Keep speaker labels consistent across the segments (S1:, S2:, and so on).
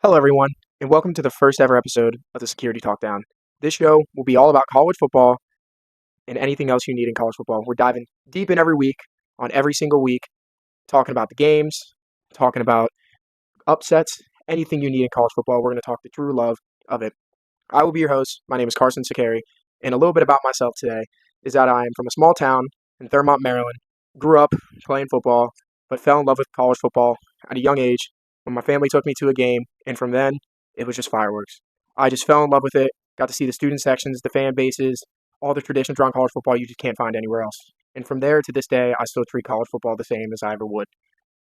S1: Hello, everyone, and welcome to the first ever episode of the Security Talk Down. This show will be all about college football and anything else you need in college football. We're diving deep in every week, on every single week, talking about the games, talking about upsets, anything you need in college football. We're going to talk the true love of it. I will be your host. My name is Carson Sakari, and a little bit about myself today is that I am from a small town in Thurmont, Maryland. Grew up playing football, but fell in love with college football at a young age when my family took me to a game, and from then, it was just fireworks. I just fell in love with it, got to see the student sections, the fan bases, all the traditions around college football you just can't find anywhere else. And from there to this day, I still treat college football the same as I ever would.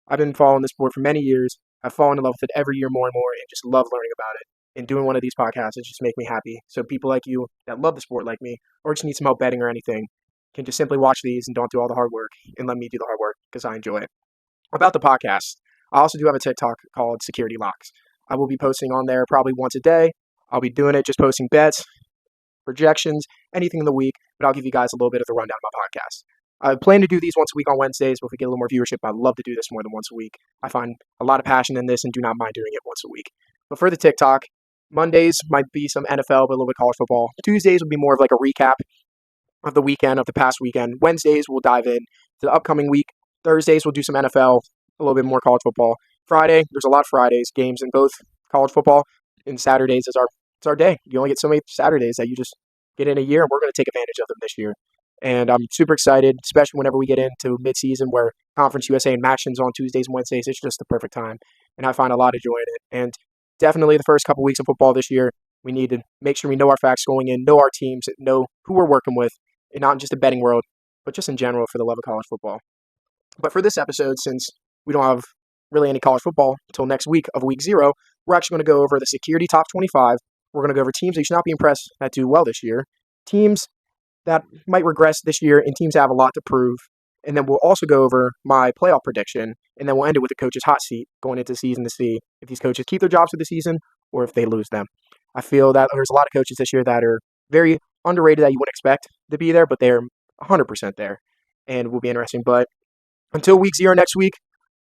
S1: I've been following the sport for many years. I've fallen in love with it every year more and more and just love learning about it. And doing one of these podcasts, it just make me happy. So people like you that love the sport like me, or just need some help betting or anything, can just simply watch these and don't do all the hard work and let me do the hard work because I enjoy it. About the podcast, I also do have a TikTok called Security Locks. I will be posting on there probably once a day. I'll be doing it, just posting bets, projections, anything in the week, but I'll give you guys a little bit of the rundown of my podcast. I plan to do these once a week on Wednesdays, but if we get a little more viewership, I'd love to do this more than once a week. I find a lot of passion in this and do not mind doing it once a week. But for the TikTok, Mondays might be some NFL, but a little bit college football. Tuesdays will be more of like a recap of the weekend, of the past weekend. Wednesdays, we'll dive in to the upcoming week. Thursdays, we'll do some NFL, a little bit more college football. Friday, there's a lot of Fridays, games in both college football, and Saturdays is our day. You only get so many Saturdays that you just get in a year, and we're going to take advantage of them this year. And I'm super excited, especially whenever we get into midseason where Conference USA and Matchins on Tuesdays and Wednesdays. It's just the perfect time, and I find a lot of joy in it. And definitely the first couple weeks of football this year, we need to make sure we know our facts going in, know our teams, know who we're working with, and not just the betting world, but just in general for the love of college football. But for this episode, since we don't have really any college football until next week of week 0, we're actually going to go over the Security Top 25. We're going to go over teams that you should not be impressed that do well this year, teams that might regress this year, and teams that have a lot to prove. And then we'll also go over my playoff prediction, and then we'll end it with the coach's hot seat going into the season to see if these coaches keep their jobs for the season or if they lose them. I feel that there's a lot of coaches this year that are very underrated that you wouldn't expect to be there, but they're 100% there, and will be interesting. But until week 0 next week,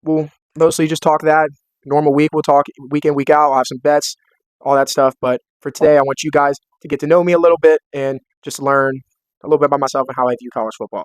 S1: we'll mostly just talk that. Normal week, we'll talk week in, week out. I'll have some bets, all that stuff. But for today, I want you guys to get to know me a little bit and just learn a little bit about myself and how I view college football.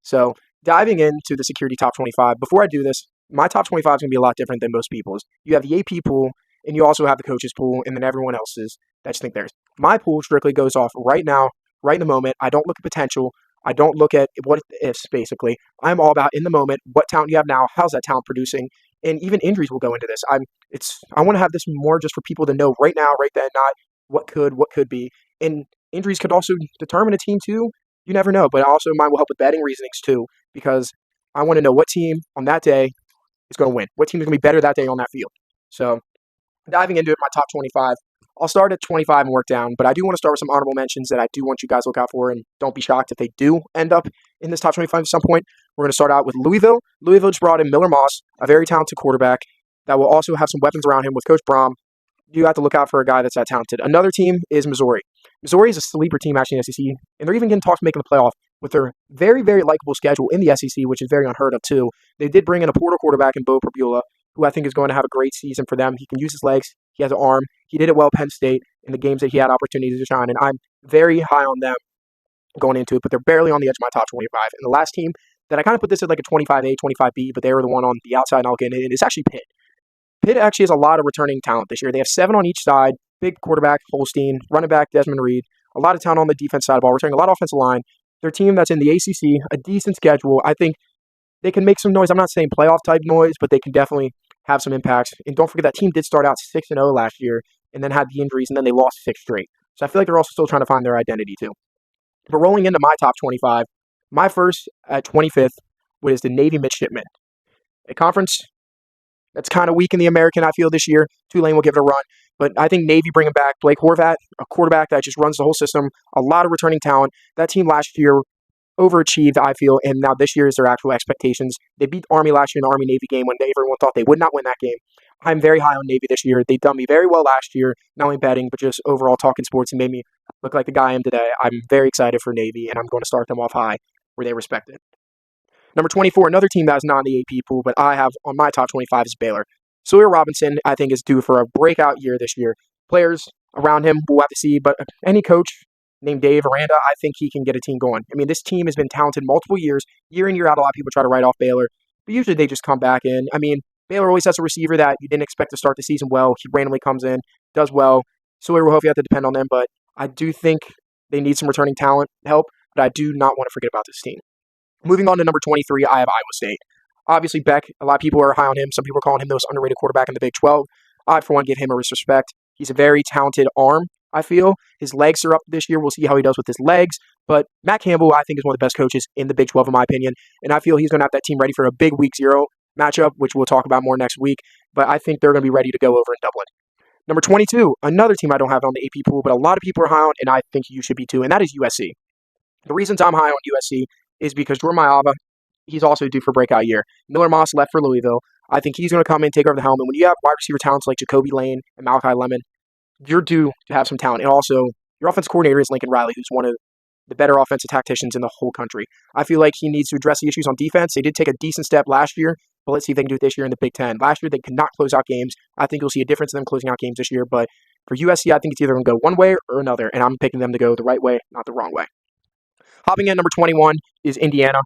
S1: So diving into the Security Top 25, before I do this, my top 25 is going to be a lot different than most people's. You have the AP pool, and you also have the coaches pool, and then everyone else's that just think theirs. My pool strictly goes off right now, right in the moment. I don't look at potential. I don't look at what ifs, basically. I'm all about in the moment, what talent you have now, how's that talent producing, and even injuries will go into this. I want to have this more just for people to know right now, right then, not what could be. And injuries could also determine a team too. You never know, but also mine will help with betting reasonings too, because I want to know what team on that day is going to win. What team is going to be better that day on that field. So diving into it, my top 25. I'll start at 25 and work down, but I do want to start with some honorable mentions that I do want you guys to look out for, and don't be shocked if they do end up in this top 25 at some point. We're going to start out with Louisville. Louisville just brought in Miller Moss, a very talented quarterback that will also have some weapons around him with Coach Brom. You have to look out for a guy that's that talented. Another team is Missouri. Missouri is a sleeper team actually in the SEC, and they're even getting talks to making the playoff with their very, very likable schedule in the SEC, which is very unheard of too. They did bring in a portal quarterback in Bo Perbula, who I think is going to have a great season for them. He can use his legs. He has an arm. He did it well at Penn State in the games that he had opportunities to shine, and I'm very high on them going into it, but they're barely on the edge of my top 25. And the last team that I kind of put this at like a 25A, 25B, but they were the one on the outside, and I'll get in it, is actually Pitt. Pitt actually has a lot of returning talent this year. They have 7 on each side, big quarterback, Holstein, running back, Desmond Reed, a lot of talent on the defense side of the ball, returning a lot of offensive line. They're a team that's in the ACC, a decent schedule. I think they can make some noise. I'm not saying playoff type noise, but they can definitely have some impacts. And don't forget that team did start out 6-0 last year and then had the injuries, and then they lost 6 straight. So I feel like they're also still trying to find their identity too. But rolling into my top 25, my first at 25th was the Navy Midshipmen, a conference that's kind of weak in the American, I feel, this year. Tulane will give it a run. But I think Navy bringing back Blake Horvat, a quarterback that just runs the whole system, a lot of returning talent. That team last year overachieved, I feel, and now this year is their actual expectations. They beat Army last year in the Army-Navy game when everyone thought they would not win that game. I'm very high on Navy this year. They've done me very well last year, not only betting, but just overall talking sports, and made me look like the guy I am today. I'm very excited for Navy, and I'm going to start them off high where they respect it. Number 24, another team that's not in the AP pool, but I have on my top 25 is Baylor. Sawyer Robinson, I think, is due for a breakout year this year. Players around him, we'll have to see, but any coach named Dave Aranda, I think he can get a team going. I mean, this team has been talented multiple years, year in, year out. A lot of people try to write off Baylor, but usually they just come back in. I mean, Baylor always has a receiver that you didn't expect to start the season well. He randomly comes in, does well. Sawyer will hopefully have to depend on them, but I do think they need some returning talent help, but I do not want to forget about this team. Moving on to number 23, I have Iowa State. Obviously, Beck, a lot of people are high on him. Some people are calling him the most underrated quarterback in the Big 12. I, for one, give him a respect. He's a very talented arm, I feel. His legs are up this year. We'll see how he does with his legs. But Matt Campbell, I think, is one of the best coaches in the Big 12, in my opinion. And I feel he's going to have that team ready for a big Week 0 matchup, which we'll talk about more next week. But I think they're going to be ready to go over in Dublin. Number 22, another team I don't have on the AP pool, but a lot of people are high on, and I think you should be too, and that is USC. The reasons I'm high on USC is because Jordan Mailata, he's also due for breakout year. Miller Moss left for Louisville. I think he's going to come in and take over the helm. And when you have wide receiver talents like Jacoby Lane and Malachi Lemon, you're due to have some talent. And also, your offensive coordinator is Lincoln Riley, who's one of the better offensive tacticians in the whole country. I feel like he needs to address the issues on defense. They did take a decent step last year, but let's see if they can do it this year in the Big Ten. Last year, they could not close out games. I think you'll see a difference in them closing out games this year. But for USC, I think it's either going to go one way or another, and I'm picking them to go the right way, not the wrong way. Hopping in number 21 is Indiana.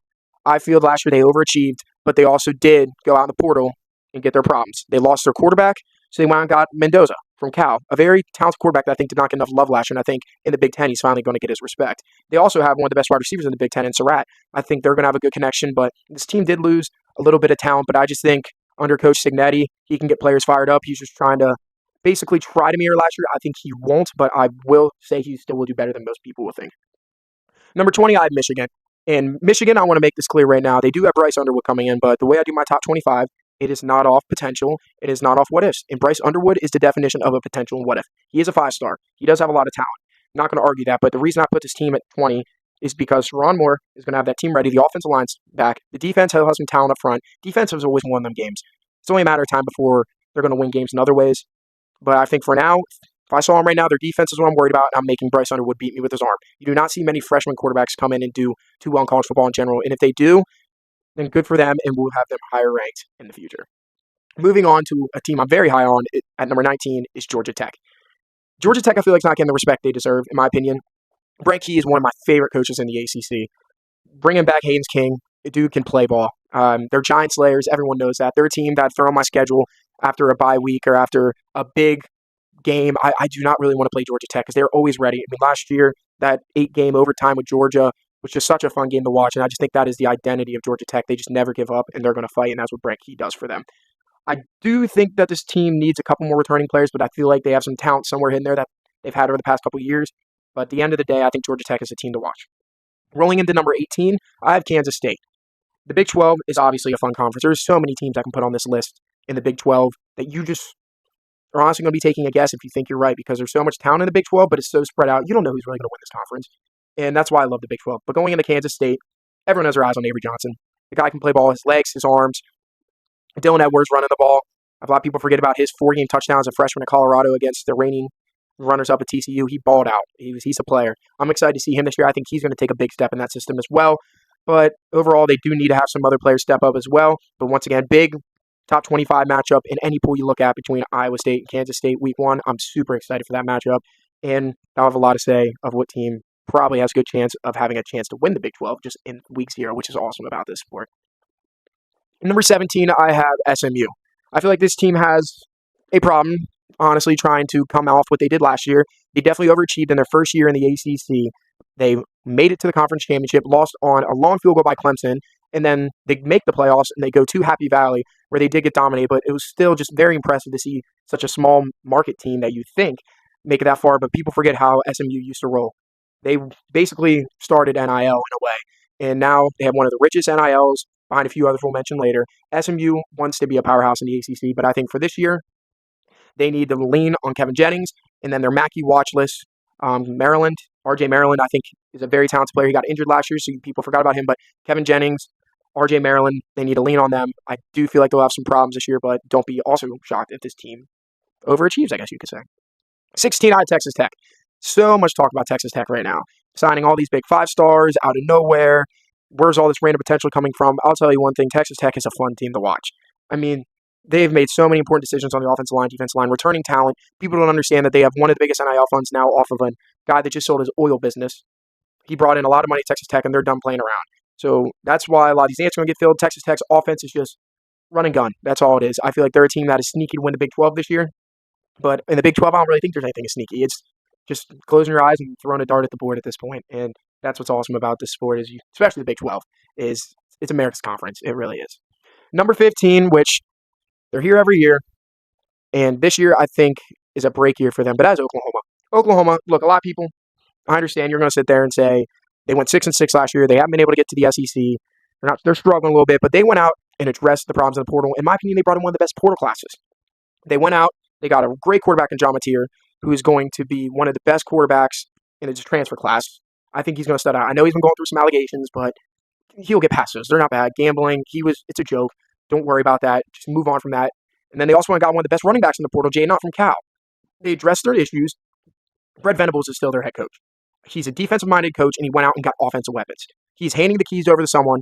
S1: I feel last year they overachieved, but they also did go out in the portal and get their problems. They lost their quarterback, so they went and got Mendoza from Cal, a very talented quarterback that I think did not get enough love last year, and I think in the Big Ten he's finally going to get his respect. They also have one of the best wide receivers in the Big Ten in Surratt. I think they're going to have a good connection, but this team did lose a little bit of talent, but I just think under Coach Signetti, he can get players fired up. He's just trying to basically try to mirror last year. I think he won't, but I will say he still will do better than most people will think. Number 20, I have Michigan. And Michigan, I want to make this clear right now. They do have Bryce Underwood coming in, but the way I do my top 25, it is not off potential. It is not off what ifs. And Bryce Underwood is the definition of a potential what if. He is a 5-star. He does have a lot of talent. I'm not going to argue that, but the reason I put this team at 20 is because Ron Moore is going to have that team ready. The offensive line's back. The defense has some talent up front. Defense has always won them games. It's only a matter of time before they're going to win games in other ways. But I think for now, if I saw them right now, their defense is what I'm worried about, and I'm making Bryce Underwood beat me with his arm. You do not see many freshman quarterbacks come in and do too well in college football in general, and if they do, then good for them, and we'll have them higher ranked in the future. Moving on to a team I'm very high on at number 19 is Georgia Tech. Georgia Tech, I feel like, is not getting the respect they deserve, in my opinion. Brent Key is one of my favorite coaches in the ACC. Bringing back Haynes King, the dude can play ball. They're giant slayers. Everyone knows that. They're a team that throw on my schedule after a bye week or after a big game. I do not really want to play Georgia Tech because they're always ready. I mean, last year, that 8-game overtime with Georgia was just such a fun game to watch, and I just think that is the identity of Georgia Tech. They just never give up, and they're going to fight, and that's what Brent Key does for them. I do think that this team needs a couple more returning players, but I feel like they have some talent somewhere in there that they've had over the past couple of years. But at the end of the day, I think Georgia Tech is a team to watch. Rolling into number 18, I have Kansas State. The Big 12 is obviously a fun conference. There's so many teams I can put on this list in the Big 12 that you just are honestly going to be taking a guess if you think you're right because there's so much talent in the Big 12, but it's so spread out. You don't know who's really going to win this conference. And that's why I love the Big 12. But going into Kansas State, everyone has their eyes on Avery Johnson. The guy can play ball, his legs, his arms. Dylan Edwards running the ball. A lot of people forget about his 4-game touchdowns as a freshman at Colorado against the reigning runners-up at TCU. He balled out. He's a player. I'm excited to see him this year. I think he's going to take a big step in that system as well. But overall, they do need to have some other players step up as well. But once again, big top 25 matchup in any pool you look at between Iowa State and Kansas State week 1. I'm super excited for that matchup. And I'll have a lot to say of what team probably has a good chance of having a chance to win the Big 12 just in week 0, which is awesome about this sport. Number 17, I have SMU. I feel like this team has a problem, honestly, trying to come off what they did last year. They definitely overachieved in their first year in the ACC. They made it to the conference championship, lost on a long field goal by Clemson, and then they make the playoffs and they go to Happy Valley where they did get dominated, but it was still just very impressive to see such a small market team that you think make it that far, but people forget how SMU used to roll. They basically started NIL in a way, and now they have one of the richest NILs behind a few others we'll mention later. SMU wants to be a powerhouse in the ACC, but I think for this year, they need to lean on Kevin Jennings, and then their Mackey watch list, Maryland, RJ Maryland, I think is a very talented player. He got injured last year, so people forgot about him, but Kevin Jennings, RJ Maryland, they need to lean on them. I do feel like they'll have some problems this year, but don't be also shocked if this team overachieves, I guess you could say. 16, I had Texas Tech. So much talk about Texas Tech right now. Signing all these big 5-stars out of nowhere. Where's all this random potential coming from? I'll tell you one thing, Texas Tech is a fun team to watch. I mean, They've made so many important decisions on the offensive line, defensive line, returning talent. People don't understand that they have one of the biggest NIL funds now off of a guy that just sold his oil business. He brought in a lot of money to Texas Tech, and they're done playing around. So that's why a lot of these answers are going to get filled. Texas Tech's offense is just run and gun. That's all it is. I feel like they're a team that is sneaky to win the Big 12 this year. But in the Big 12, I don't really think there's anything sneaky. It's just closing your eyes and throwing a dart at the board at this point. And that's what's awesome about this sport, is especially the Big 12, is it's America's conference. It really is. Number 15, which they're here every year. And this year, I think, is a break year for them. But as Oklahoma. Oklahoma, look, a lot of people, I understand you're going to sit there and say they went 6-6 last year. They haven't been able to get to the SEC. They're struggling a little bit, but they went out and addressed the problems in the portal. In my opinion, they brought in one of the best portal classes. They went out, they got a great quarterback in John Mateer, who is going to be one of the best quarterbacks in the transfer class. I think he's going to stud out. I know he's been going through some allegations, but he'll get past those. They're not bad. Gambling, it's a joke. Don't worry about that. Just move on from that. And then they also got one of the best running backs in the portal, Jay Knott from Cal. They addressed their issues. Brett Venables is still their head coach. He's a defensive-minded coach, and he went out and got offensive weapons. He's handing the keys over to someone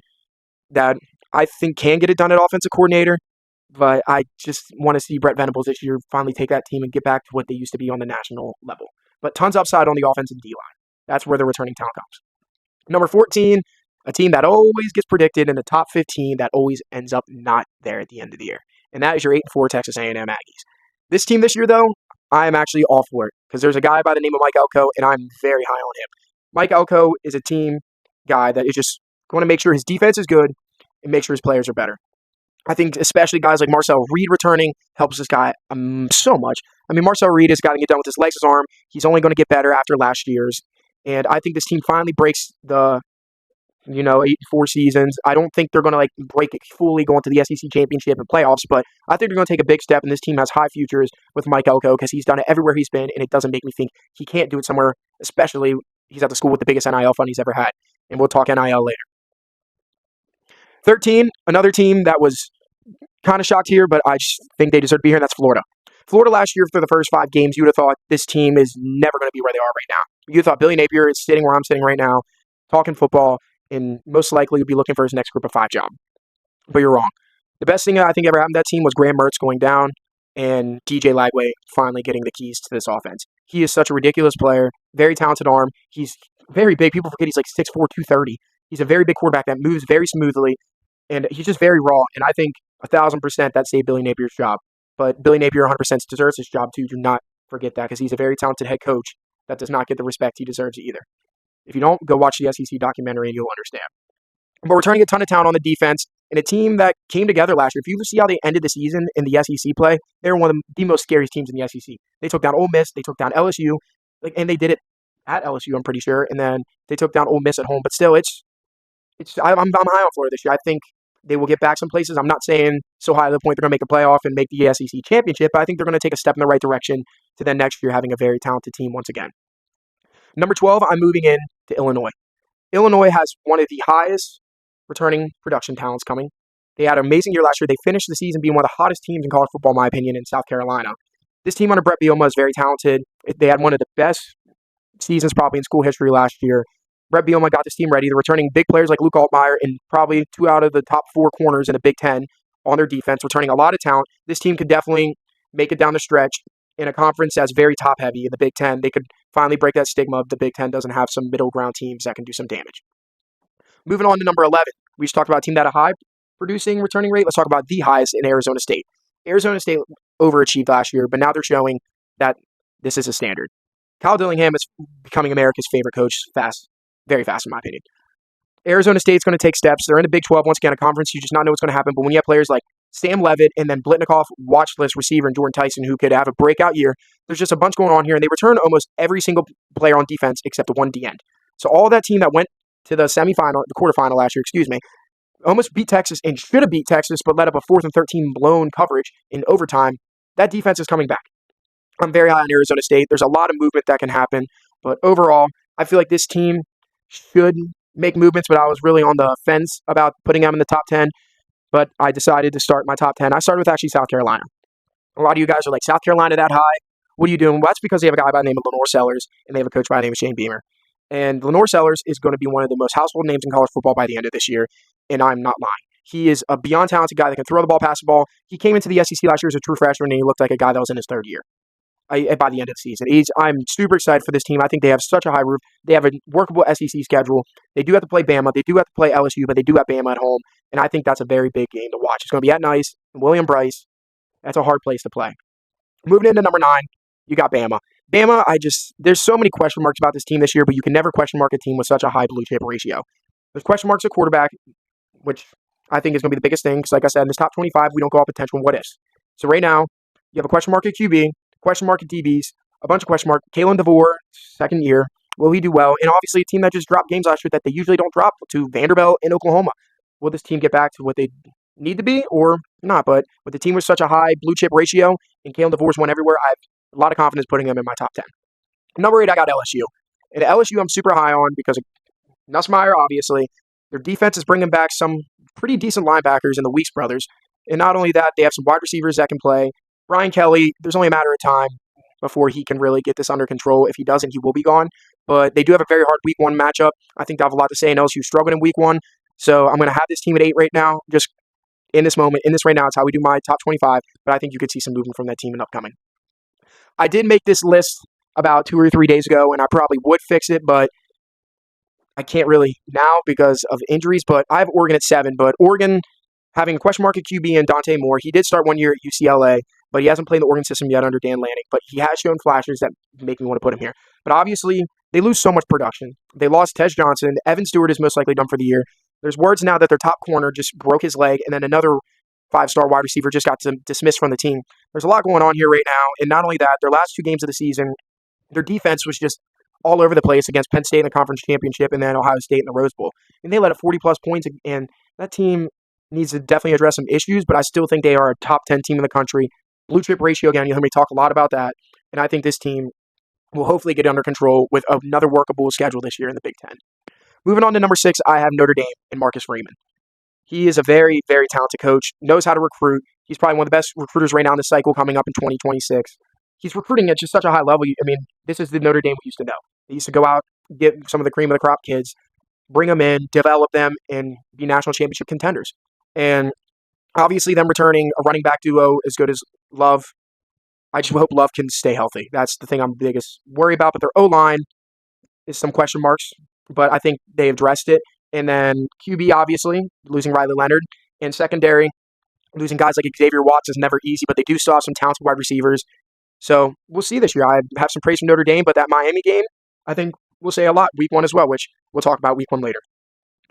S1: that I think can get it done at offensive coordinator, but I just want to see Brett Venables this year finally take that team and get back to what they used to be on the national level. But tons upside on the offensive D-line. That's where the returning talent comes. Number 14, a team that always gets predicted in the top 15 that always ends up not there at the end of the year. And that is your 8-4 Texas A&M Aggies. This team this year, though, I am actually all for it because there's a guy by the name of Mike Elko, and I'm very high on him. Mike Elko is a team guy that is just going to make sure his defense is good and make sure his players are better. I think especially guys like Marcel Reed returning helps this guy so much. I mean, Marcel Reed has got to get done with his legs, his arm. He's only going to get better after last year's. And I think this team finally breaks the 8-4 seasons. I don't think they're going to break it fully going to the SEC championship and playoffs, but I think they're going to take a big step, and this team has high futures with Mike Elko because he's done it everywhere he's been, and it doesn't make me think he can't do it somewhere, especially he's at the school with the biggest NIL fund he's ever had. And we'll talk NIL later. 13, another team that was kind of shocked here, but I just think they deserve to be here, and that's Florida. Florida last year, for the first 5 games, you would have thought this team is never going to be where they are right now. You thought Billy Napier is sitting where I'm sitting right now, talking football, and most likely would be looking for his next group of 5 job. But you're wrong. The best thing I think ever happened to that team was Graham Mertz going down and DJ Lagway finally getting the keys to this offense. He is such a ridiculous player, very talented arm. He's very big. People forget he's 6'4", 230. He's a very big quarterback that moves very smoothly, and he's just very raw. And I think 1,000% that saved Billy Napier's job. But Billy Napier 100% deserves his job too. Do not forget that because he's a very talented head coach that does not get the respect he deserves either. If you don't, go watch the SEC documentary and you'll understand. But we're turning a ton of talent on the defense, and a team that came together last year. If you see how they ended the season in the SEC play, they were one of the most scariest teams in the SEC. They took down Ole Miss, they took down LSU, and they did it at LSU, I'm pretty sure, and then they took down Ole Miss at home. But still, I'm high on Florida this year. I think they will get back some places. I'm not saying so high to the point they're going to make a playoff and make the SEC championship, but I think they're going to take a step in the right direction to then next year having a very talented team once again. Number 12, I'm moving in to Illinois. Illinois has one of the highest returning production talents coming. They had an amazing year last year. They finished the season being one of the hottest teams in college football, in my opinion, in South Carolina. This team under Brett Bielema is very talented. They had one of the best seasons probably in school history last year. Brett Bielema got this team ready. They're returning big players like Luke Altmaier and probably 2 out of the top 4 corners in the Big Ten on their defense, returning a lot of talent. This team could definitely make it down the stretch in a conference that's very top-heavy in the Big Ten. They could finally break that stigma of the Big Ten doesn't have some middle ground teams that can do some damage. Moving on to number 11. We just talked about a team that had a high producing returning rate. Let's talk about the highest in Arizona State. Arizona State overachieved last year, but now they're showing that this is a standard. Kyle Dillingham is becoming America's favorite coach very fast in my opinion. Arizona State's going to take steps. They're in the Big 12 once again, a conference. You just not know what's going to happen. But when you have players like Sam Levitt and then Blitnikoff, watch list receiver, and Jordan Tyson, who could have a breakout year, there's just a bunch going on here. And they return almost every single player on defense except the one D-end. So all that team that went to the quarterfinal last year, almost beat Texas and should have beat Texas, but led up a 4th and 13 blown coverage in overtime. That defense is coming back. I'm very high on Arizona State. There's a lot of movement that can happen. But overall, I feel like this team should make movements, but I was really on the fence about putting them in the top 10. But I decided to start my top 10. I started with actually South Carolina. A lot of you guys are like, South Carolina that high? What are you doing? Well, that's because they have a guy by the name of Lenore Sellers, and they have a coach by the name of Shane Beamer. And Lenore Sellers is going to be one of the most household names in college football by the end of this year, and I'm not lying. He is a beyond talented guy that can throw the ball, pass the ball. He came into the SEC last year as a true freshman, and he looked like a guy that was in his third year by the end of the season. I'm super excited for this team. I think they have such a high roof. They have a workable SEC schedule. They do have to play Bama. They do have to play LSU, but they do have Bama at home, and I think that's a very big game to watch. It's going to be at Nice, William Bryce. That's a hard place to play. Moving into number 9, you got Bama. Bama, there's so many question marks about this team this year, but you can never question mark a team with such a high blue chip ratio. There's question marks at quarterback, which I think is going to be the biggest thing, because like I said, in this top 25, we don't go off potential what ifs. So right now, you have a question mark at QB, question mark at DBs, a bunch of question marks. Kalen DeVore, second year, will he do well? And obviously a team that just dropped games last year that they usually don't drop to Vanderbilt and Oklahoma. Will this team get back to what they need to be or not? But with the team with such a high blue chip ratio and Kalen DeVore's won everywhere, I have a lot of confidence putting them in my top 10. Number 8, I got LSU. And LSU I'm super high on because of Nussmeier, obviously. Their defense is bringing back some pretty decent linebackers in the Weeks brothers. And not only that, they have some wide receivers that can play. Brian Kelly, there's only a matter of time before he can really get this under control. If he doesn't, he will be gone. But they do have a very hard Week 1 matchup. I think they have a lot to say, and LSU struggled in Week 1. So I'm going to have this team at 8 right now, just in this moment, in this right now. It's how we do my top 25, but I think you could see some movement from that team in upcoming. I did make this list about 2 or 3 days ago, and I probably would fix it, but I can't really now because of injuries. But I have Oregon at 7, but Oregon having a question mark at QB and Dante Moore. He did start 1 year at UCLA, but he hasn't played the Oregon system yet under Dan Lanning, but he has shown flashes that make me want to put him here. But obviously, they lose so much production. They lost Tej Johnson. Evan Stewart is most likely done for the year. There's words now that their top corner just broke his leg, and then another 5-star wide receiver just got dismissed from the team. There's a lot going on here right now, and not only that, their last 2 games of the season, their defense was just all over the place against Penn State in the conference championship and then Ohio State in the Rose Bowl. And they let up 40-plus points, and that team needs to definitely address some issues, but I still think they are a top 10 team in the country. Blue chip ratio, again, you'll hear me talk a lot about that, and I think this team will hopefully get under control with another workable schedule this year in the Big Ten. Moving on to number 6, I have Notre Dame and Marcus Freeman. He is a very, very talented coach, knows how to recruit. He's probably one of the best recruiters right now in the cycle coming up in 2026. He's recruiting at just such a high level. I mean, this is the Notre Dame we used to know. They used to go out, get some of the cream of the crop kids, bring them in, develop them, and be national championship contenders. And obviously them returning a running back duo as good as Love. I just hope Love can stay healthy. That's the thing I'm biggest worried about. But their O-line is some question marks, but I think they addressed it. And then QB, obviously, losing Riley Leonard. And secondary, losing guys like Xavier Watts is never easy, but they do still have some talented wide receivers. So we'll see this year. I have some praise from Notre Dame, but that Miami game, I think we'll say a lot. Week 1 as well, which we'll talk about Week 1 later.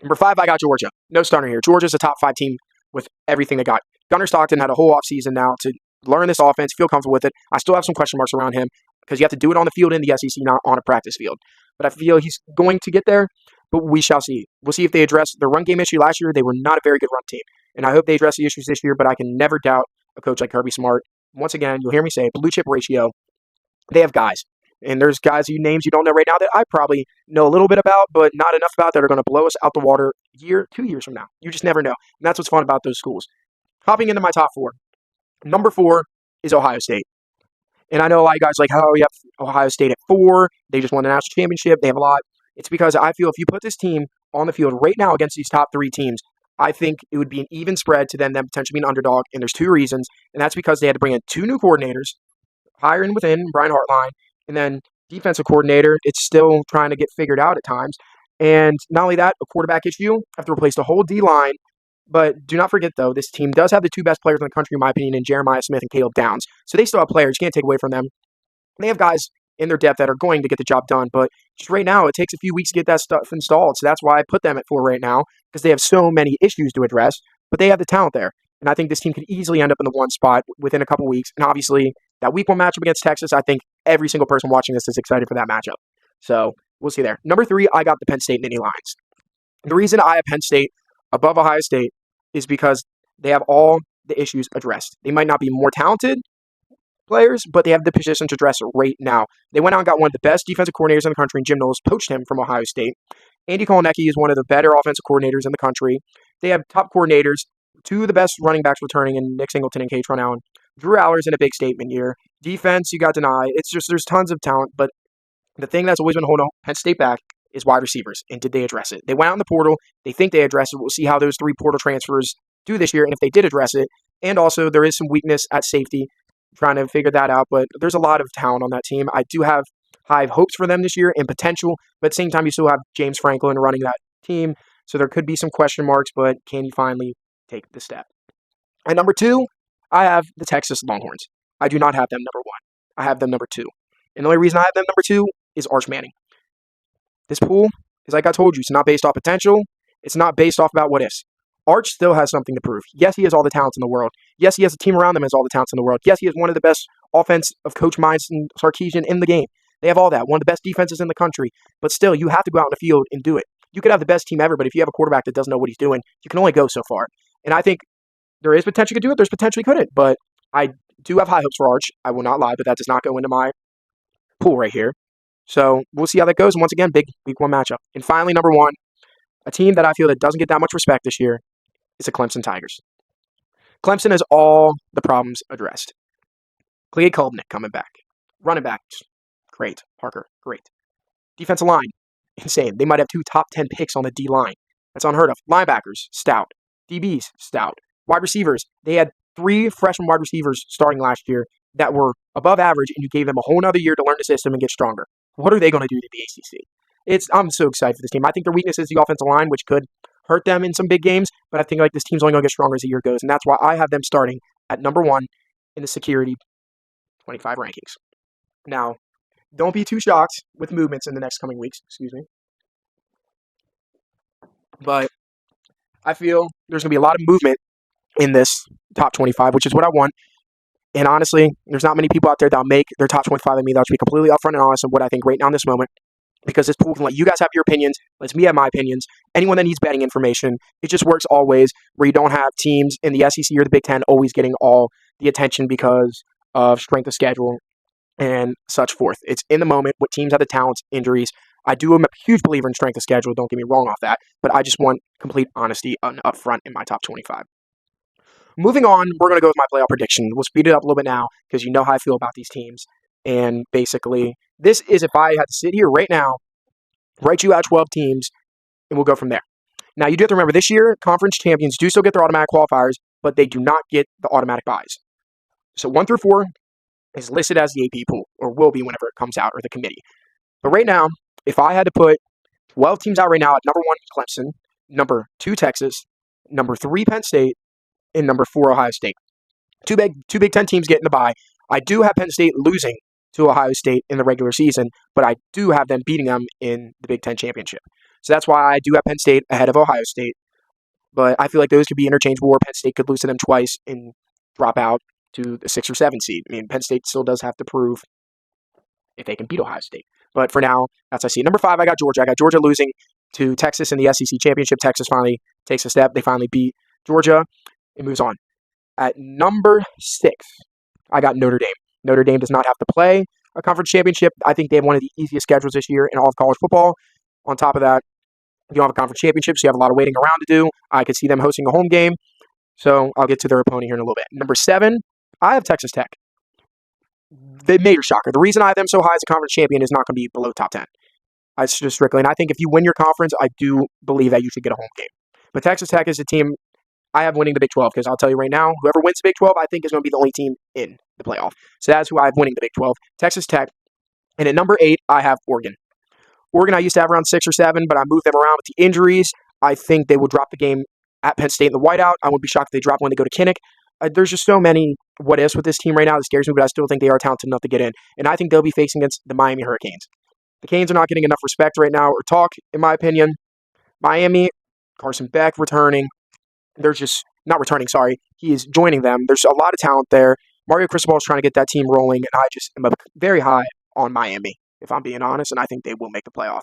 S1: Number 5, I got Georgia. No stunner here. Georgia's a top 5 team with everything they got. Gunnar Stockton had a whole offseason now to learn this offense, feel comfortable with it. I still have some question marks around him because you have to do it on the field in the SEC, not on a practice field. But I feel he's going to get there, but we shall see. We'll see if they address their run game issue last year. They were not a very good run team, and I hope they address the issues this year, but I can never doubt a coach like Kirby Smart. Once again, you'll hear me say blue chip ratio. They have guys, and there's guys names you don't know right now that I probably know a little bit about, but not enough about that are going to blow us out the water 2 years from now. You just never know, and that's what's fun about those schools. Hopping into my top 4. Number 4 is Ohio State. And I know a lot of guys like, oh, you have Ohio State at 4. They just won the national championship. They have a lot. It's because I feel if you put this team on the field right now against these top 3 teams, I think it would be an even spread to them potentially be an underdog. And there's 2 reasons. And that's because they had to bring in 2 new coordinators, hire in within Brian Hartline, and then defensive coordinator. It's still trying to get figured out at times. And not only that, a quarterback issue. Have to replace the whole D-line. But do not forget, though, this team does have the 2 best players in the country, in my opinion, in Jeremiah Smith and Caleb Downs. So they still have players. You can't take away from them. They have guys in their depth that are going to get the job done. But just right now, it takes a few weeks to get that stuff installed. So that's why I put them at 4 right now, because they have so many issues to address. But they have the talent there. And I think this team could easily end up in the 1 spot within a couple weeks. And obviously, that Week 1 matchup against Texas, I think every single person watching this is excited for that matchup. So we'll see there. Number 3, I got the Penn State Nittany Lions. The reason I have Penn State above Ohio State is because they have all the issues addressed. They might not be more talented players, but they have the position to address it right now. They went out and got one of the best defensive coordinators in the country, and Jim Knowles poached him from Ohio State. Andy Kotelnicki is one of the better offensive coordinators in the country. They have top coordinators, 2 of the best running backs returning in Nick Singleton and Kaytron Allen. Drew Allers in a big statement year. Defense, you got denied. It's just there's tons of talent, but the thing that's always been holding Penn State back is wide receivers. And did they address it? They went out in the portal. They think they addressed it. We'll see how those 3 portal transfers do this year, and if they did address it. And also, there is some weakness at safety, trying to figure that out. But there's a lot of talent on that team. I do have high hopes for them this year and potential, but at the same time, you still have James Franklin running that team. So there could be some question marks, but can he finally take the step? At number 2, I have the Texas Longhorns. I do not have them number 1. I have them number 2. And the only reason I have them number 2 is Arch Manning. This pool is, like I told you, it's not based off potential. It's not based off about what ifs. Arch still has something to prove. Yes, he has all the talents in the world. Yes, he has a team around him has all the talents in the world. Yes, he has one of the best offense of Coach Mines and Sarkisian in the game. They have all that. One of the best defenses in the country. But still, you have to go out in the field and do it. You could have the best team ever, but if you have a quarterback that doesn't know what he's doing, you can only go so far. And I think there is potential to do it. There's potentially couldn't. But I do have high hopes for Arch. I will not lie, but that does not go into my pool right here. So we'll see how that goes. And once again, big week 1 matchup. And finally, number 1, a team that I feel that doesn't get that much respect this year is the Clemson Tigers. Clemson has all the problems addressed. Clea Kolbnick coming back. Running back, great. Parker, great. Defensive line, insane. They might have 2 top 10 picks on the D line. That's unheard of. Linebackers, stout. DBs, stout. Wide receivers, they had 3 freshman wide receivers starting last year that were above average, and you gave them a whole other year to learn the system and get stronger. What are they going to do to the ACC? I'm so excited for this team. I think their weakness is the offensive line, which could hurt them in some big games, but I think like this team's only going to get stronger as the year goes, and that's why I have them starting at number 1 in the Security 25 rankings. Now, don't be too shocked with movements in the next coming weeks, but I feel there's going to be a lot of movement in this top 25, which is what I want. And honestly, there's not many people out there that'll make their top 25 of me. That'll be completely upfront and honest of what I think right now in this moment. Because this pool can let you guys have your opinions, lets me have my opinions. Anyone that needs betting information, it just works always where you don't have teams in the SEC or the Big Ten always getting all the attention because of strength of schedule and such forth. It's in the moment what teams have the talents, injuries. I am a huge believer in strength of schedule. Don't get me wrong off that, but I just want complete honesty up front in my top 25. Moving on, we're going to go with my playoff prediction. We'll speed it up a little bit now because you know how I feel about these teams. And basically, this is if I had to sit here right now, write you out 12 teams, and we'll go from there. Now, you do have to remember, this year, conference champions do still get their automatic qualifiers, but they do not get the automatic buys. So 1 through 4 is listed as the AP pool, or will be whenever it comes out, or the committee. But right now, if I had to put 12 teams out right now at number 1, Clemson, number 2, Texas, number 3, Penn State, and number 4, Ohio State. Two Big Ten teams getting the bye. I do have Penn State losing to Ohio State in the regular season, but I do have them beating them in the Big Ten championship. So that's why I do have Penn State ahead of Ohio State. But I feel like those could be interchangeable, or Penn State could lose to them twice and drop out to the 6 or 7 seed. I mean, Penn State still does have to prove if they can beat Ohio State. But for now, that's I see. Number 5, I got Georgia. I got Georgia losing to Texas in the SEC championship. Texas finally takes a step. They finally beat Georgia. It moves on. At number 6, I got Notre Dame. Notre Dame does not have to play a conference championship. I think they have one of the easiest schedules this year in all of college football. On top of that, you don't have a conference championship, so you have a lot of waiting around to do. I could see them hosting a home game. So I'll get to their opponent here in a little bit. Number 7, I have Texas Tech. The major shocker. The reason I have them so high as a conference champion is not going to be below top 10. It's just strictly. And I think if you win your conference, I do believe that you should get a home game. But Texas Tech is a team I have winning the Big 12, because I'll tell you right now, whoever wins the Big 12, I think is going to be the only team in the playoff. So that's who I have winning the Big 12, Texas Tech. And at number 8, I have Oregon. Oregon, I used to have around 6 or 7, but I moved them around with the injuries. I think they will drop the game at Penn State in the whiteout. I wouldn't be shocked if they drop when they go to Kinnick. There's just so many what-ifs with this team right now that scares me, but I still think they are talented enough to get in. And I think they'll be facing against the Miami Hurricanes. The Canes are not getting enough respect right now or talk, in my opinion. Miami, Carson Beck returning. They're just not returning, sorry. He is joining them. There's a lot of talent there. Mario Cristobal is trying to get that team rolling, and I just am very high on Miami, if I'm being honest, and I think they will make the playoff.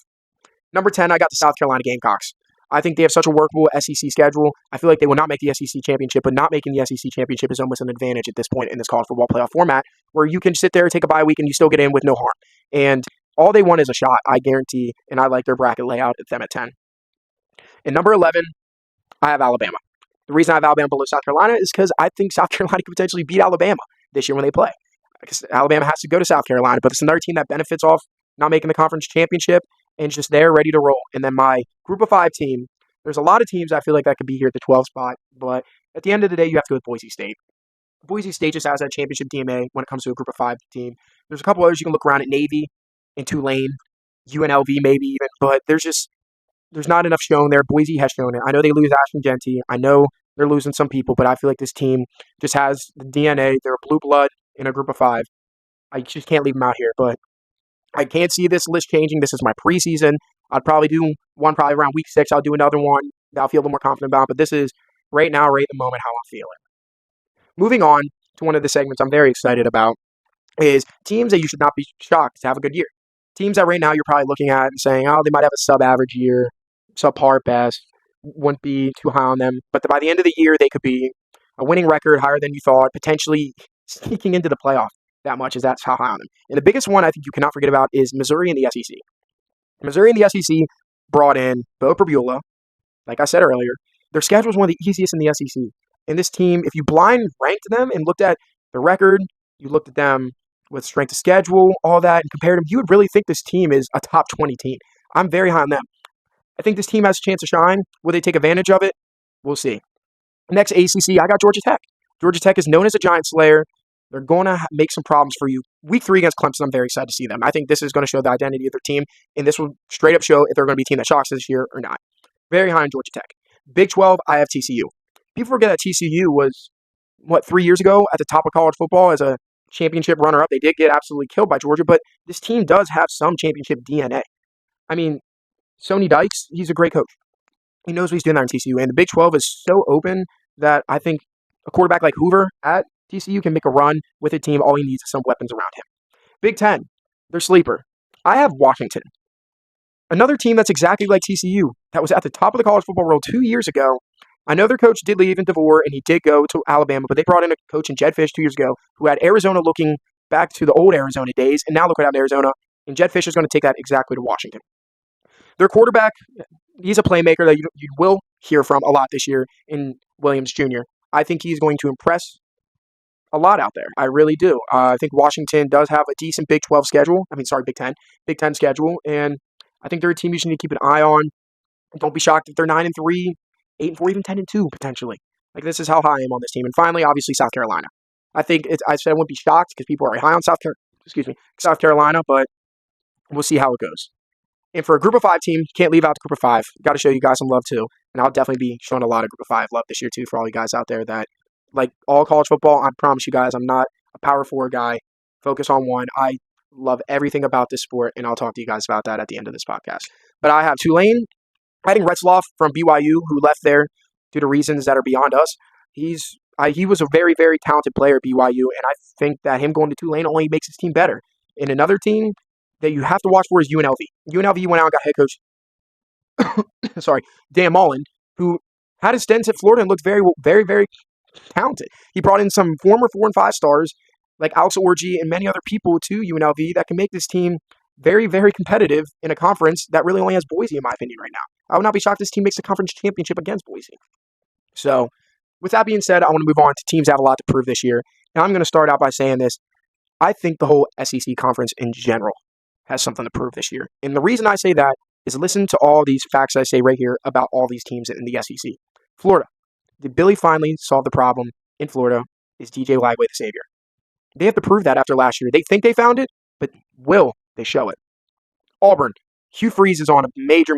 S1: Number 10, I got the South Carolina Gamecocks. I think they have such a workable SEC schedule. I feel like they will not make the SEC championship, but not making the SEC championship is almost an advantage at this point in this college football playoff format, where you can sit there, take a bye week, and you still get in with no harm. And all they want is a shot, I guarantee, and I like their bracket layout at them at 10. And number 11, I have Alabama. The reason I have Alabama below South Carolina is because I think South Carolina could potentially beat Alabama this year when they play. Because Alabama has to go to South Carolina, but it's another team that benefits off not making the conference championship and just there ready to roll. And then my group of 5 team, There's a lot of teams I feel like that could be here at the 12 spot, but at the end of the day, you have to go with Boise State. Boise State just has that championship DNA when it comes to a group of 5 team. There's a couple others you can look around at: Navy and Tulane, UNLV maybe even, but there's not enough shown there. Boise has shown it. I know they lose Ashton Genty. I know they're losing some people, but I feel like this team just has the DNA. They're a blue blood in a group of 5. I just can't leave them out here, but I can't see this list changing. This is my preseason. I'd probably do one probably around week 6. I'll do another one that I'll feel a little more confident about, but this is right now, right in the moment, how I'm feeling. Moving on to one of the segments I'm very excited about is teams that you should not be shocked to have a good year. Teams that right now you're probably looking at and saying, oh, they might have a sub-average year, subpar at best, wouldn't be too high on them. But by the end of the year, they could be a winning record, higher than you thought, potentially sneaking into the playoff that much, as that's how high on them. And the biggest one I think you cannot forget about is Missouri and the SEC. Missouri and the SEC brought in Bo Pribula, like I said earlier. Their schedule is one of the easiest in the SEC. And this team, if you blind ranked them and looked at the record, you looked at them with strength of schedule, all that, and compared them, you would really think this team is a top 20 team. I'm very high on them. I think this team has a chance to shine. Will they take advantage of it? We'll see. Next, ACC, I got Georgia Tech. Georgia Tech is known as a giant slayer. They're going to make some problems for you. Week 3 against Clemson, I'm very excited to see them. I think this is going to show the identity of their team, and this will straight up show if they're going to be a team that shocks this year or not. Very high on Georgia Tech. Big 12, I have TCU. People forget that TCU was, 3 years ago at the top of college football as a championship runner-up. They did get absolutely killed by Georgia, but this team does have some championship DNA. I mean, Sonny Dykes, he's a great coach. He knows what he's doing there in TCU, and the Big 12 is so open that I think a quarterback like Hoover at TCU can make a run with a team. All he needs is some weapons around him. Big 10, their sleeper. I have Washington. Another team that's exactly like TCU, that was at the top of the college football world 2 years ago. I know their coach did leave in DeVore, and he did go to Alabama, but they brought in a coach in Jedd Fisch 2 years ago who had Arizona looking back to the old Arizona days, and now look what happened to Arizona, and Jedd Fisch is going to take that exactly to Washington. Their quarterback, he's a playmaker that you will hear from a lot this year in Williams Jr. I think he's going to impress a lot out there. I really do. I think Washington does have a decent Big 12 schedule. Big 10. Big 10 schedule, and I think they're a team you should need to keep an eye on. Don't be shocked if they're 9-3, 8-4, even 10-2 potentially. Like, this is how high I am on this team. And finally, obviously, South Carolina. I said I wouldn't be shocked because people are high on South Carolina, but we'll see how it goes. And for a group of 5 team, you can't leave out the group of 5. Got to show you guys some love too. And I'll definitely be showing a lot of group of 5 love this year too for all you guys out there that like all college football. I promise you guys, I'm not a power 4 guy. Focus on one. I love everything about this sport, and I'll talk to you guys about that at the end of this podcast. But I have Tulane, adding Retzloff from BYU, who left there due to reasons that are beyond us. He was a very, very talented player at BYU, and I think that him going to Tulane only makes his team better. And another team that you have to watch for is UNLV. UNLV went out and got head coach, Dan Mullen, who had a stint at Florida and looked very, very, very talented. He brought in some former 4 and 5 stars like Alex Orji and many other people to UNLV that can make this team very, very competitive in a conference that really only has Boise, in my opinion, right now. I would not be shocked if this team makes the conference championship against Boise. So, with that being said, I want to move on to teams that have a lot to prove this year. Now, I'm going to start out by saying this. I think the whole SEC conference in general has something to prove this year. And the reason I say that is listen to all these facts I say right here about all these teams in the SEC. Florida. Did Billy finally solve the problem in Florida? Is DJ Lagway the savior? They have to prove that after last year. They think they found it, but will they show it? Auburn. Hugh Freeze is on a major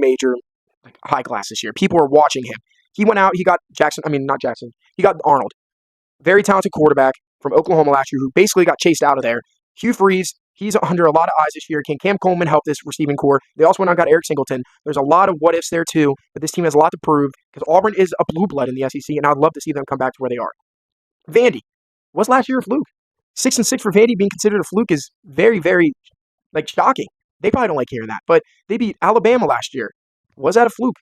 S1: high class this year. People are watching him. He went out, he got he got Arnold. Very talented quarterback from Oklahoma last year who basically got chased out of there. Hugh Freeze, he's under a lot of eyes this year. Can Cam Coleman help this receiving core? They also went out and got Eric Singleton. There's a lot of what-ifs there too, but this team has a lot to prove because Auburn is a blue blood in the SEC, and I'd love to see them come back to where they are. Vandy. Was last year a fluke? 6-6 for Vandy being considered a fluke is very, very shocking. They probably don't like hearing that, but they beat Alabama last year. Was that a fluke?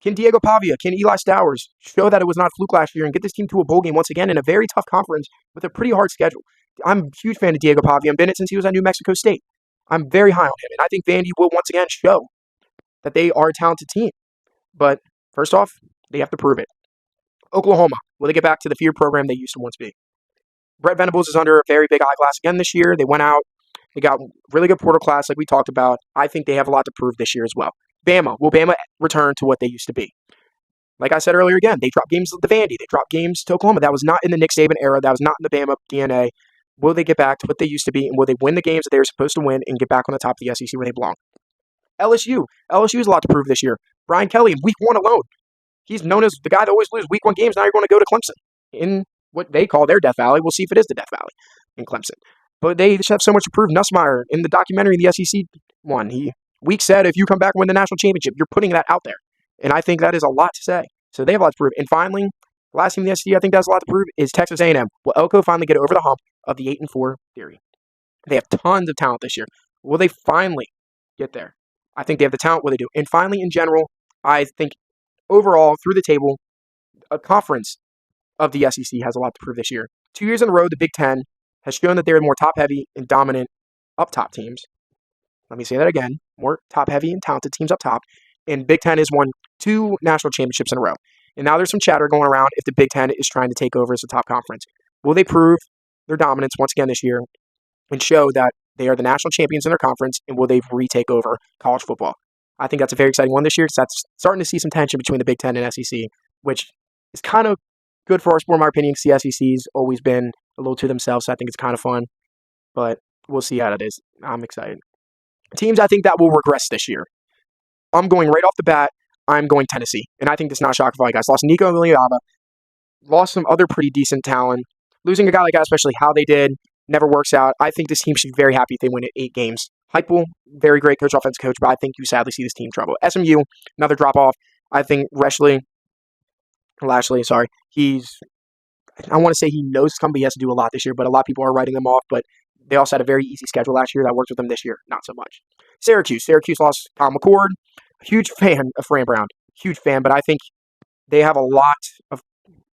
S1: Can Diego Pavia, can Eli Stowers show that it was not a fluke last year and get this team to a bowl game once again in a very tough conference with a pretty hard schedule? I'm a huge fan of Diego Pavia. I've been it since he was at New Mexico State. I'm very high on him, and I think Vandy will once again show that they are a talented team. But first off, they have to prove it. Oklahoma, will they get back to the fear program they used to once be? Brett Venables is under a very big eyeglass again this year. They went out. They got really good portal class like we talked about. I think they have a lot to prove this year as well. Bama. Will Bama return to what they used to be? Like I said earlier again, they dropped games to Vandy. They dropped games to Oklahoma. That was not in the Nick Saban era. That was not in the Bama DNA. Will they get back to what they used to be? And will they win the games that they were supposed to win and get back on the top of the SEC where they belong? LSU. LSU has a lot to prove this year. Brian Kelly in week 1 alone. He's known as the guy that always loses week 1 games. Now you're going to go to Clemson in what they call their Death Valley. We'll see if it is the Death Valley in Clemson. But they just have so much to prove. Nussmeier in the documentary, the SEC one, Week said, if you come back and win the national championship, you're putting that out there. And I think that is a lot to say. So they have a lot to prove. And finally, the last team in the SEC I think that's a lot to prove is Texas A&M. Will Elko finally get over the hump of the 8-4 theory? They have tons of talent this year. Will they finally get there? I think they have the talent. Will they do? And finally, in general, I think overall, through the table, a conference of the SEC has a lot to prove this year. 2 years in a row, the Big Ten has shown that they're more top-heavy and dominant up-top teams. Let me say that again. More top-heavy and talented teams up top. And Big Ten has won 2 national championships in a row. And now there's some chatter going around if the Big Ten is trying to take over as a top conference. Will they prove their dominance once again this year and show that they are the national champions in their conference, and will they retake over college football? I think that's a very exciting one this year because that's starting to see some tension between the Big Ten and SEC, which is kind of good for our sport, in my opinion, because the SEC's always been a little to themselves, so I think it's kind of fun. But we'll see how it is. I'm excited. Teams I think that will regress this year. I'm going right off the bat. I'm going Tennessee. And I think this is not a shock for all you guys. Lost Nico Iliava. Lost some other pretty decent talent. Losing a guy like that, especially how they did, never works out. I think this team should be very happy if they win 8 games. Heupel, very great coach, offensive coach, but I think you sadly see this team trouble. SMU, another drop-off. I think Lashley, I want to say he knows somebody has to do a lot this year, but a lot of people are writing them off. But they also had a very easy schedule last year that worked with them this year, not so much. Syracuse lost Kyle McCord. Huge fan of Fran Brown. Huge fan, but I think they have a lot of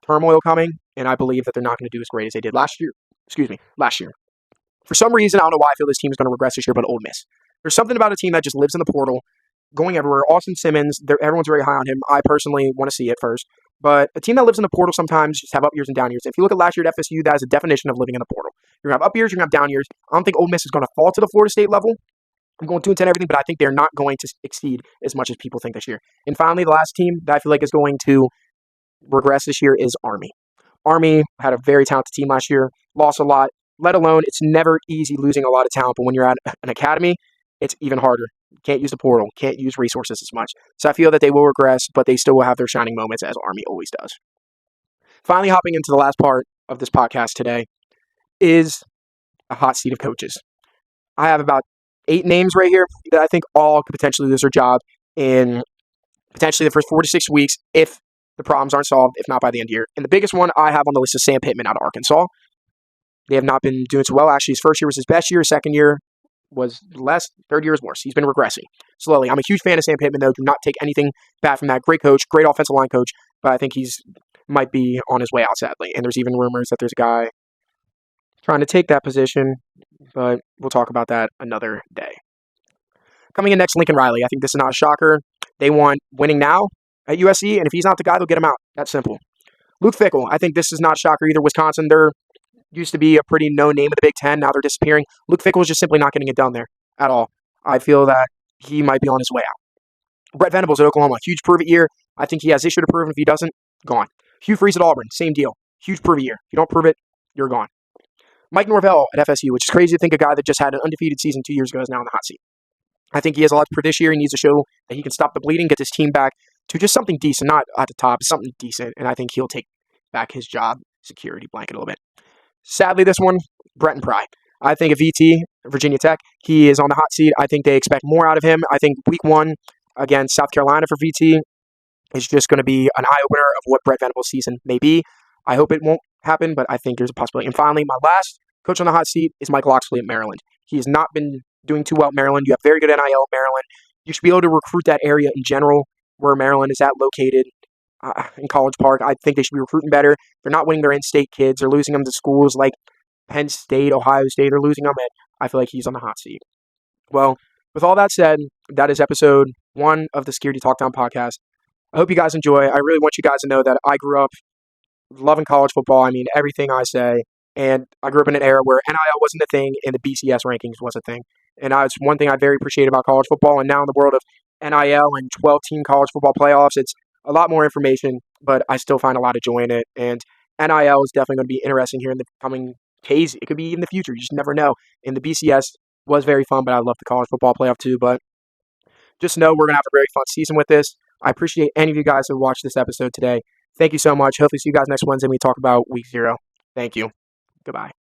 S1: turmoil coming, and I believe that they're not going to do as great as they did last year. For some reason, I don't know why I feel this team is going to regress this year, but Ole Miss. There's something about a team that just lives in the portal, going everywhere. Austin Simmons, everyone's very high on him. I personally want to see it first. But a team that lives in the portal sometimes just have up years and down years. If you look at last year at FSU, that is a definition of living in the portal. You're going to have up years, you're going to have down years. I don't think Ole Miss is going to fall to the Florida State level. I'm going 2-10 everything, but I think they're not going to exceed as much as people think this year. And finally, the last team that I feel like is going to regress this year is Army. Army had a very talented team last year, lost a lot, let alone it's never easy losing a lot of talent, but when you're at an academy, it's even harder. Can't use the portal, can't use resources as much. So I feel that they will regress, but they still will have their shining moments as Army always does. Finally, hopping into the last part of this podcast today is a hot seat of coaches. I have about 8 names right here that I think all could potentially lose their job in potentially the first 4 to 6 weeks if the problems aren't solved, if not by the end of the year. And the biggest one I have on the list is Sam Pittman out of Arkansas. They have not been doing so well. Actually, his first year was his best year. His second year was less. Third year was worse. He's been regressing slowly. I'm a huge fan of Sam Pittman, though. Do not take anything bad from that. Great coach, great offensive line coach, but I think he's might be on his way out, sadly. And there's even rumors that there's a guy trying to take that position, but we'll talk about that another day. Coming in next, Lincoln Riley. I think this is not a shocker. They want winning now at USC, and if he's not the guy, they'll get him out. That's simple. Luke Fickell. I think this is not a shocker either. Wisconsin, they're used to be a pretty known name in the Big Ten. Now they're disappearing. Luke Fickell is just simply not getting it done there at all. I feel that he might be on his way out. Brett Venables at Oklahoma. Huge prove-it year. I think he has this year to prove, and if he doesn't, gone. Hugh Freeze at Auburn. Same deal. Huge prove-it year. If you don't prove it, you're gone. Mike Norvell at FSU, which is crazy to think a guy that just had an undefeated season 2 years ago is now in the hot seat. I think he has a lot for this year. He needs to show that he can stop the bleeding, get his team back to just something decent, not at the top, something decent, and I think he'll take back his job security blanket a little bit. Sadly, this one, Brenton Pry. I think at VT, Virginia Tech, he is on the hot seat. I think they expect more out of him. I think week 1 against South Carolina for VT is just going to be an eye-opener of what Brett Venables' season may be. I hope it won't happen, but I think there's a possibility. And finally, my last coach on the hot seat is Mike Locksley at Maryland. He has not been doing too well at Maryland. You have very good NIL at Maryland. You should be able to recruit that area in general where Maryland is at located in College Park. I think they should be recruiting better. They're not winning their in-state kids. They're losing them to schools like Penn State, Ohio State. They're losing them, and I feel like he's on the hot seat. Well, with all that said, that is episode 1 of the Security Talkdown podcast. I hope you guys enjoy. I really want you guys to know that I grew up loving college football. I mean, everything I say. And I grew up in an era where NIL wasn't a thing and the BCS rankings was a thing. And it's one thing I very appreciate about college football. And now in the world of NIL and 12-team college football playoffs, it's a lot more information, but I still find a lot of joy in it. And NIL is definitely going to be interesting here in the coming days. It could be in the future. You just never know. And the BCS was very fun, but I love the college football playoff too. But just know we're going to have a very fun season with this. I appreciate any of you guys who watched this episode today. Thank you so much. Hopefully see you guys next Wednesday when we talk about week 0. Thank you. Goodbye.